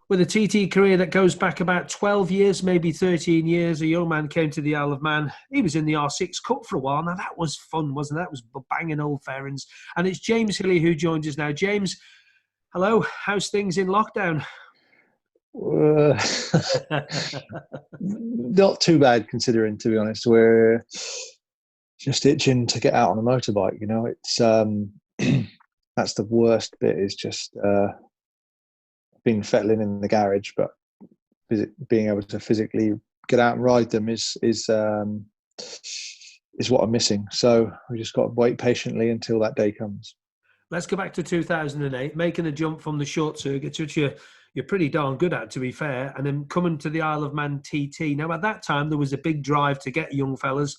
with a TT career that goes back about 12 years, maybe 13 years. A young man came to the Isle of Man. He was in the R6 Cup for a while. Now, that was fun, wasn't it? That was banging old fairings. And it's James Hilly who joins us now. James, hello. How's things in lockdown? Not too bad considering, to be honest. We're just itching to get out on a motorbike. It's that's the worst bit, is just being fettling in the garage, but being able to physically get out and ride them is what I'm missing. So we just got to wait patiently until that day comes. Let's go back to 2008, making a jump from the short circuit, which you're pretty darn good at, to be fair, and then coming to the Isle of Man TT. Now, at that time, there was a big drive to get young fellas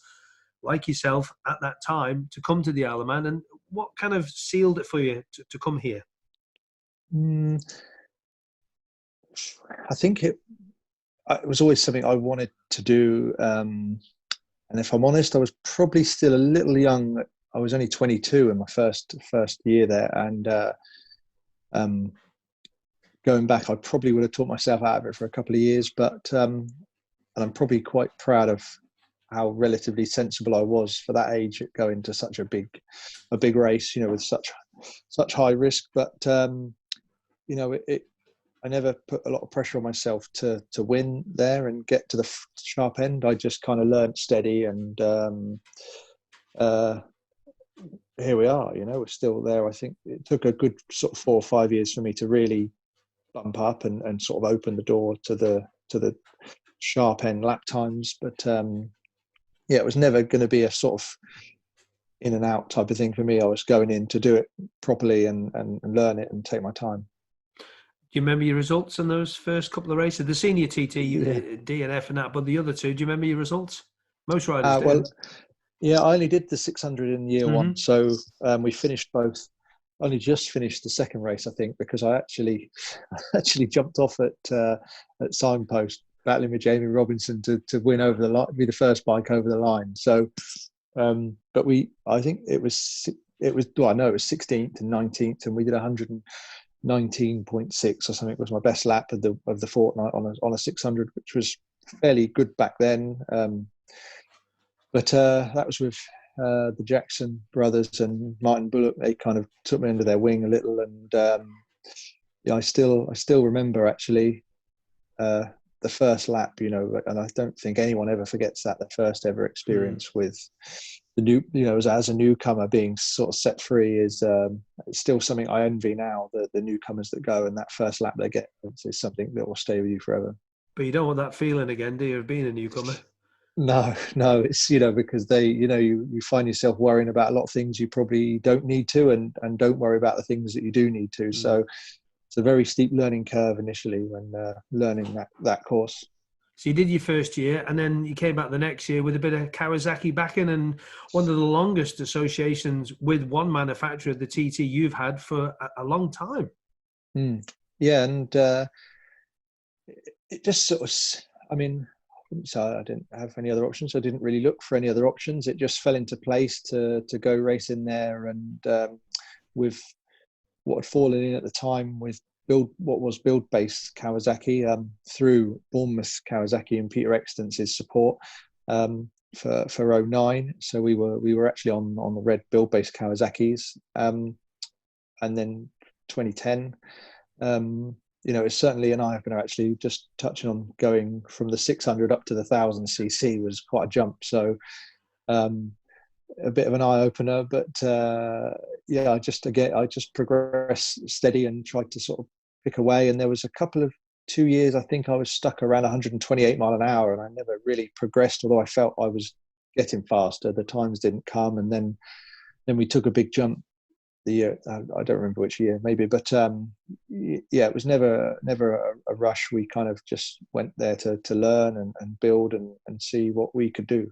like yourself at that time to come to the Isle of Man. And what kind of sealed it for you to come here? I think it was always something I wanted to do. And if I'm honest, I was probably still a little young. I was only 22 in my first year there. And going back, I probably would have taught myself out of it for a couple of years. But and I'm probably quite proud of how relatively sensible I was for that age, going to such a big race, with such high risk. But I never put a lot of pressure on myself to win there and get to the sharp end. I just kind of learned steady, and here we are. We're still there. I think it took a good sort of 4 or 5 years for me to really bump up and sort of open the door to the sharp end lap times. But it was never going to be a sort of in and out type of thing for me. I was going in to do it properly and learn it and take my time. Do you remember your results in those first couple of races? The senior TT, D and F and that, but the other two, do you remember your results? Most riders do. Well, yeah, I only did the 600 in year one. So we finished both. Only just finished the second race, I think, because I actually jumped off at Signpost, battling with Jamie Robinson to win over the line, be the first bike over the line. So, but I think it was 16th and 19th, and we did 119.6 or something. It was my best lap of the fortnight on a 600, which was fairly good back then. But that was with the Jackson brothers and Martin Bullock. They kind of took me under their wing a little, and I still remember actually the first lap, and I don't think anyone ever forgets that, the first ever experience with the new, as a newcomer being sort of set free is still something I envy now. The newcomers that go, and that first lap they get is something that will stay with you forever. But you don't want that feeling again, do you, of being a newcomer? No, it's, because they, you find yourself worrying about a lot of things you probably don't need to, and don't worry about the things that you do need to. So it's a very steep learning curve initially when learning that course. So you did your first year, and then you came back the next year with a bit of Kawasaki backing, and one of the longest associations with one manufacturer, the TT, you've had for a long time. Yeah, and it just sort of, so I didn't have any other options. I didn't really look for any other options. It just fell into place to go race in there, and with what had fallen in at the time with build-based Kawasaki through Bournemouth Kawasaki and Peter Extance's support for 09. So we were actually on the red build-based Kawasaki's, and then 2010. It's certainly an eye-opener, actually. Just touching on going from the 600 up to the 1000cc was quite a jump. So a bit of an eye-opener, but I just progressed steady and tried to sort of pick away. And there was a couple of 2 years, I think I was stuck around 128 mile an hour, and I never really progressed, although I felt I was getting faster. The times didn't come, and then we took a big jump the year, I don't remember which year, maybe, but it was never a rush. We kind of just went there to learn and build and see what we could do.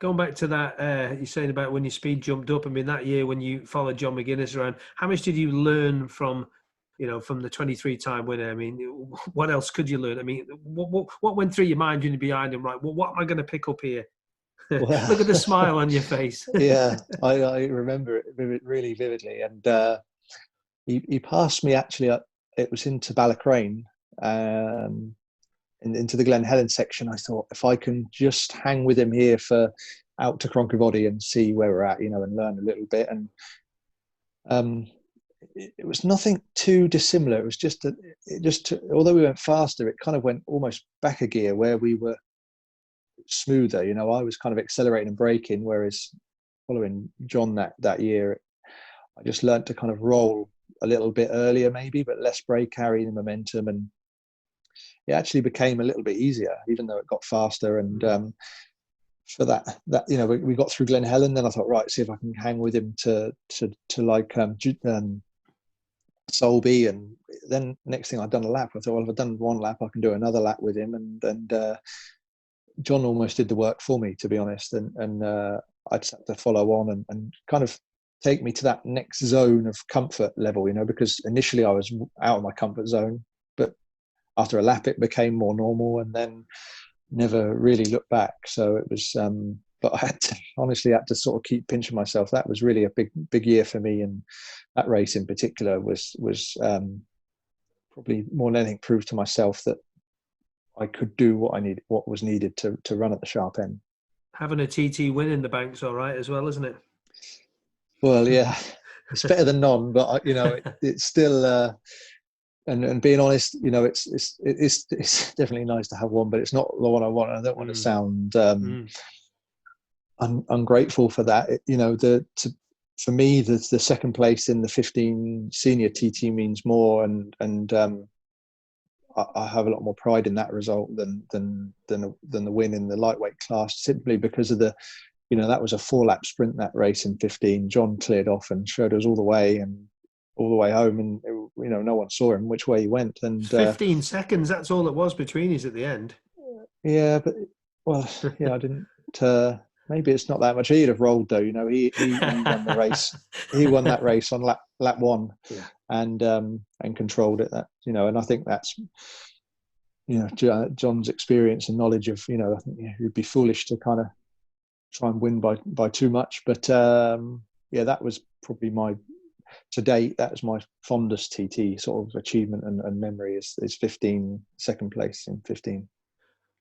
Going back to that, you're saying about when your speed jumped up. I mean, that year when you followed John McGuinness around, how much did you learn from the 23-time winner? I mean, what else could you learn? I mean, what went through your mind when you're behind him? Right, well, what am I going to pick up here? Well, look at the smile on your face. Yeah, I remember it really vividly. And he passed me, actually, it was into Ballacrane, into the Glen Helen section. I thought, if I can just hang with him here for out to Cronky and see where we're at, you know, and learn a little bit. And it was nothing too dissimilar. It was just that although we went faster, it kind of went almost back a gear where we were smoother. You know, I was kind of accelerating and braking, whereas following John that year, I just learned to kind of roll a little bit earlier maybe, but less brake, carrying the momentum, and it actually became a little bit easier, even though it got faster. And for that, you know, we got through Glen Helen. Then I thought, right, see if I can hang with him to like Solby. And then next thing, I'd done a lap. I thought, well, if I've done one lap, I can do another lap with him. And John almost did the work for me, to be honest. And I just had to follow on and kind of take me to that next zone of comfort level, you know, because initially I was out of my comfort zone, but after a lap it became more normal, and then never really looked back. So it was, but I honestly had to sort of keep pinching myself. That was really a big year for me, and that race in particular was probably more than anything proved to myself that I could do what was needed to run at the sharp end. Having a TT win in the bank's all right as well, isn't it? Well, yeah, it's better than none, but you know, it's still. And being honest, you know, it's definitely nice to have one, but it's not the one I want. I don't want to sound ungrateful for that. You know, for me, the second place in the 15 senior TT means more, and I have a lot more pride in that result than the win in the lightweight class, simply because of the, you know, that was a 4-lap sprint, that race in 15. John cleared off and showed us all the way home, and you know, no one saw him which way he went. And 15 seconds, that's all it was between us at the end. Yeah, but well, yeah, I didn't. Maybe it's not that much. He'd have rolled though. You know, he won the race. He won that race on lap 1, yeah. and controlled it. That, you know, and I think that's, you know, John's experience and knowledge of, you know, I think he'd be foolish to kind of try and win by too much. But yeah, that was probably to date, that was my fondest TT sort of achievement and memory is 15, second place in 15.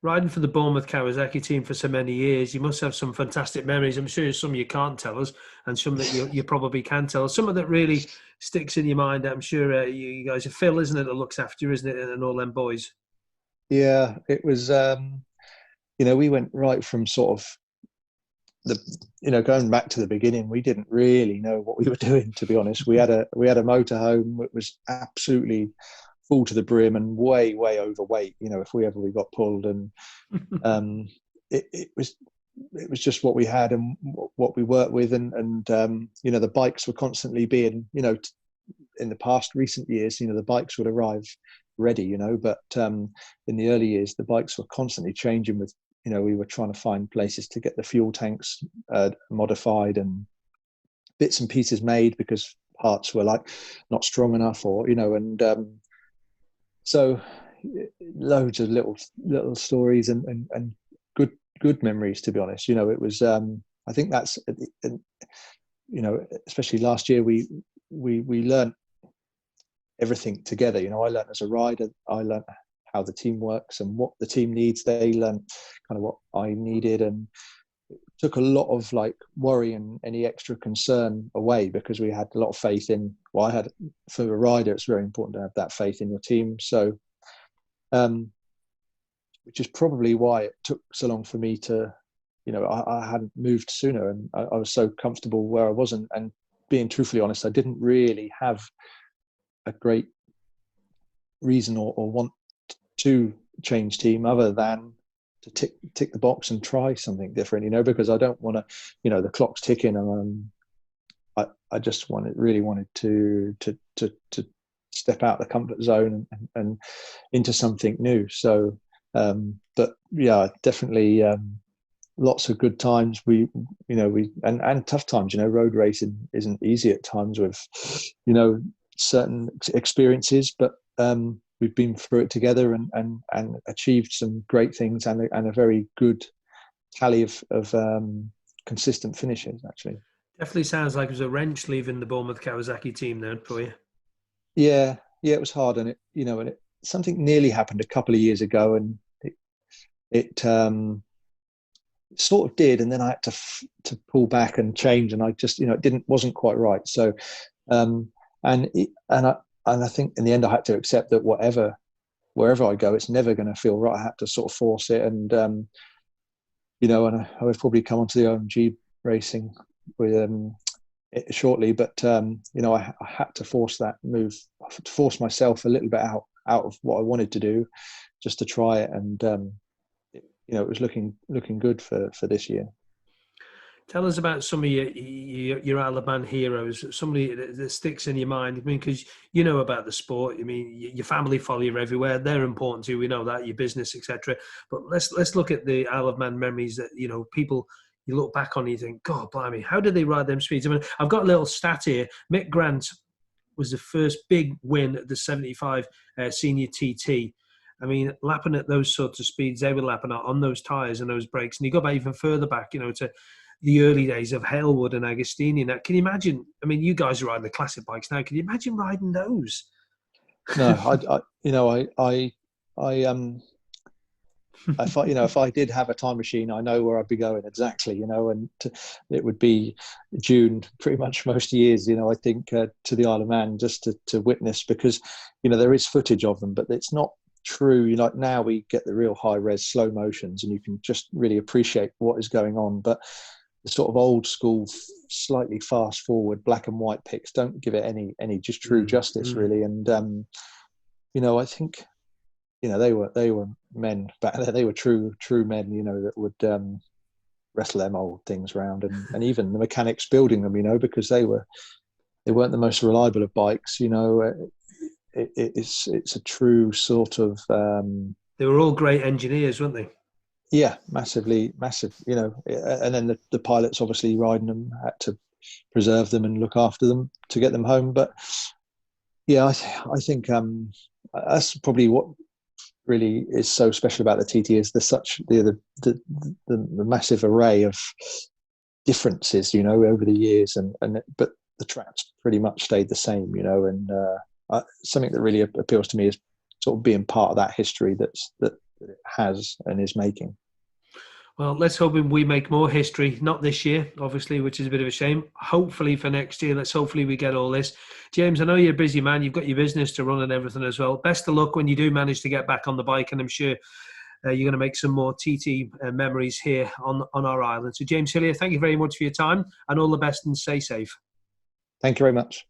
Riding for the Bournemouth Kawasaki team for so many years, you must have some fantastic memories. I'm sure some you can't tell us, and some that you probably can tell us. Some of that really sticks in your mind. I'm sure you guys are Phil, isn't it, that looks after you, isn't it, and all them boys. Yeah, it was. You know, we went right from sort of going back to the beginning. We didn't really know what we were doing, to be honest. We had a motorhome that was absolutely full to the brim and way overweight, you know, if we got pulled, and it was just what we had and what we worked with, and you know, the bikes were constantly being, you know, in the past recent years, you know, the bikes would arrive ready, you know, but in the early years the bikes were constantly changing with, you know, we were trying to find places to get the fuel tanks modified and bits and pieces made because parts were like not strong enough, or, you know, and so loads of little stories and good memories, to be honest. You know, it was I think that's, you know, especially last year we learned everything together. You know, I learned as a rider, I learned how the team works and what the team needs. They learned kind of what I needed, and it took a lot of like worry and any extra concern away, because we had a lot of faith in, well, I had, for a rider, it's very important to have that faith in your team. So which is probably why it took so long for me to, you know, I hadn't moved sooner, and I was so comfortable where I was. And being truthfully honest, I didn't really have a great reason or want to change team, other than to tick the box and try something different, you know, because I don't want to, you know, the clock's ticking, and I just really wanted to step out of the comfort zone and into something new. So but yeah, definitely lots of good times. We and tough times, you know, road racing isn't easy at times with, you know, certain experiences, but we've been through it together and achieved some great things, and a very good tally of consistent finishes, actually. Definitely sounds like it was a wrench leaving the Bournemouth Kawasaki team then for you. Yeah, it was hard, and it, you know, and something nearly happened a couple of years ago, and it sort of did, and then I had to pull back and change, and I just, it wasn't quite right. So, and I think in the end I had to accept that wherever I go, it's never going to feel right. I had to sort of force it, and and I would probably come onto the OMG racing with shortly, but I had to force that move, to force myself a little bit out of what I wanted to do, just to try it, and it was looking good for this year. Tell us about some of your Isle of Man heroes, somebody that sticks in your mind. I mean, because you know about the sport. I mean, your family follow you everywhere. They're important too. We know that, your business, etc. But let's look at the Isle of Man memories that people you look back on and you think, God, blimey, how did they ride them speeds? I mean, I've got a little stat here. Mick Grant was the first big win at the 75 senior TT. I mean, lapping at those sorts of speeds they were lapping at on those tyres and those brakes. And you go back even further back, to the early days of Halewood and Agostini. Now, can you imagine? I mean, you guys are riding the classic bikes now. Can you imagine riding those? No, if I did have a time machine, I know where I'd be going exactly, and it would be June pretty much most years, I think, to the Isle of Man, just to witness, because, there is footage of them, but it's not true. Like now we get the real high res slow motions and you can just really appreciate what is going on. But the sort of old school, slightly fast forward black and white pics don't give it any just true justice, really. And, I think, they were men back then. They were true men, that would wrestle them old things around, and even the mechanics building them, because they weren't the most reliable of bikes. It's a true sort of. They were all great engineers, weren't they? Yeah, massive. And then the pilots obviously riding them had to preserve them and look after them to get them home. But yeah, I think that's probably what really is so special about the TT is the massive array of differences, over the years, but the tracks pretty much stayed the same, and something that really appeals to me is sort of being part of that history that it has and is making. Well, let's hope we make more history. Not this year, obviously, which is a bit of a shame. Hopefully for next year, hopefully we get all this. James, I know you're a busy man. You've got your business to run and everything as well. Best of luck when you do manage to get back on the bike, and I'm sure you're going to make some more TT memories here on our island. So, James Hillier, thank you very much for your time, and all the best, and stay safe. Thank you very much.